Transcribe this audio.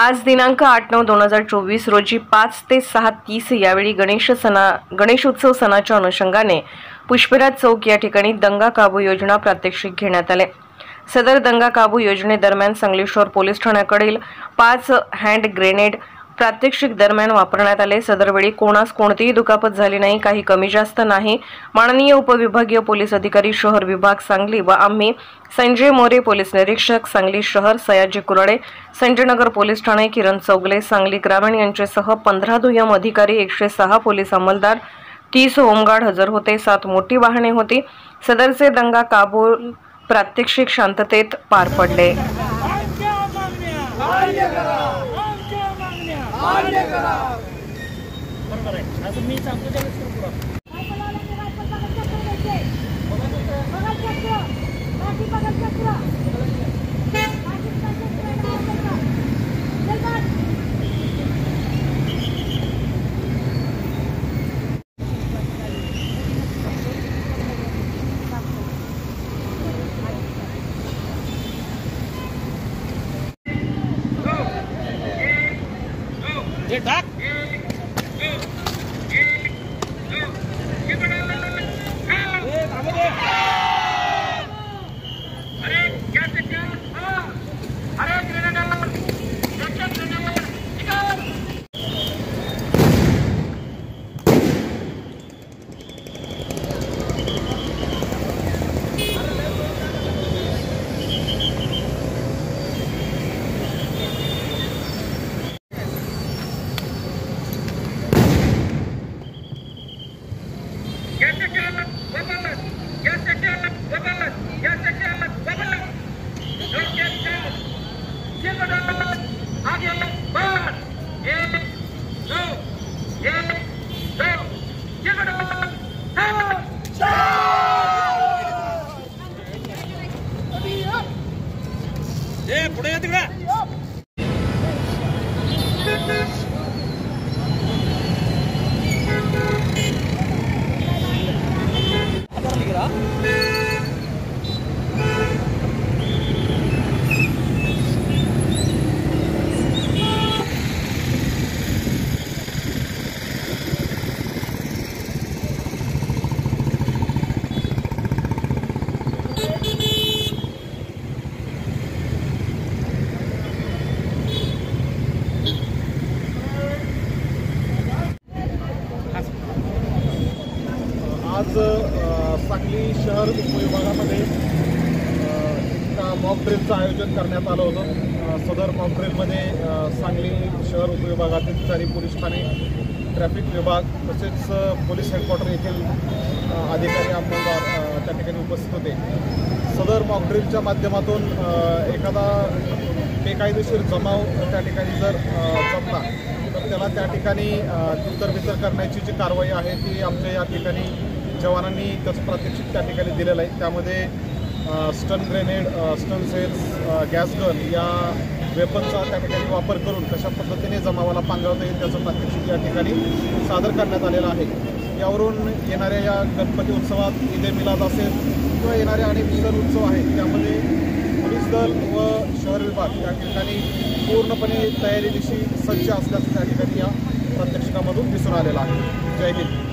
आज दिनांक 8/9/2024 रोजी 5 ते 6:30 यावेळी गणेशोत्सव सणाच्या अनुषंगाने पुष्पराज चौक या ठिकाणी दंगा काबू योजना प्रात्यक्षिक घेण्यात आले। सदर दंगा काबू योजनेदरम्यान सांगली शहर पोलीस ठाण्याकडील 5 हँड ग्रेनेड प्रात्यक्षिक दरम्यान वापरण्यात आले। सदरवेळी कोणास कोणतीही दुखापत झाली नाही, काही कमी जास्त नाही। माननीय उपविभागीय पोलीस अधिकारी शहर विभाग सांगली व आम्ही संजय मोरे पोलीस निरीक्षक सांगली शहर, सयाजी कुराडे संजयनगर पोलीस ठाणे, किरण चौगले सांगली ग्रामीण यांच्यासह 15 दुय्यम अधिकारी, 106 पोलीस अंमलदार, 30 होमगार्ड हजर होते। 7 मोठी वाहने होती। सदरचे दंगा काबू प्रात्यक्षिक शांततेत पार पडले। पुढे या तिकडे आज सांगली शहर उपविभागामध्ये एका मॉक ड्रिलचं आयोजन करण्यात आलं होतं। सदर मॉक ड्रिलमध्ये सांगली शहर उपविभागातील 4 पोलीस ठाणे, ट्रॅफिक विभाग तसेच पोलीस हेडक्वार्टर येथील अधिकारी अंमलदार त्या ठिकाणी उपस्थित होते। सदर मॉक ड्रिलच्या माध्यमातून एखादा बेकायदेशीर जमाव त्या ठिकाणी जर जमला तर त्याला त्या ठिकाणी तितर करण्याची जी कारवाई आहे ती आमच्या या ठिकाणी जवानांनी त्याचं प्रात्यक्षिक त्या ठिकाणी दिलेलं आहे। त्यामध्ये स्टन ग्रेनेड, स्टन सेल्स, गॅस गन या वेपनचा त्या ठिकाणी वापर करून कशा पद्धतीने जमावाला पांगवता येईल त्याचं प्रात्यक्षिक या ठिकाणी सादर करण्यात आलेलं आहे। यावरून येणाऱ्या या गणपती उत्सवात ईद मिलाद असेल किंवा येणारे अनेक सण उत्सव आहेत त्यामध्ये पोलीस दल व शहर विभाग या ठिकाणी पूर्णपणे तयारीनिशी सज्ज असल्याचं त्या ठिकाणी या प्रात्यक्षिकामधून दिसून आलेलं आहे। जय हिंद।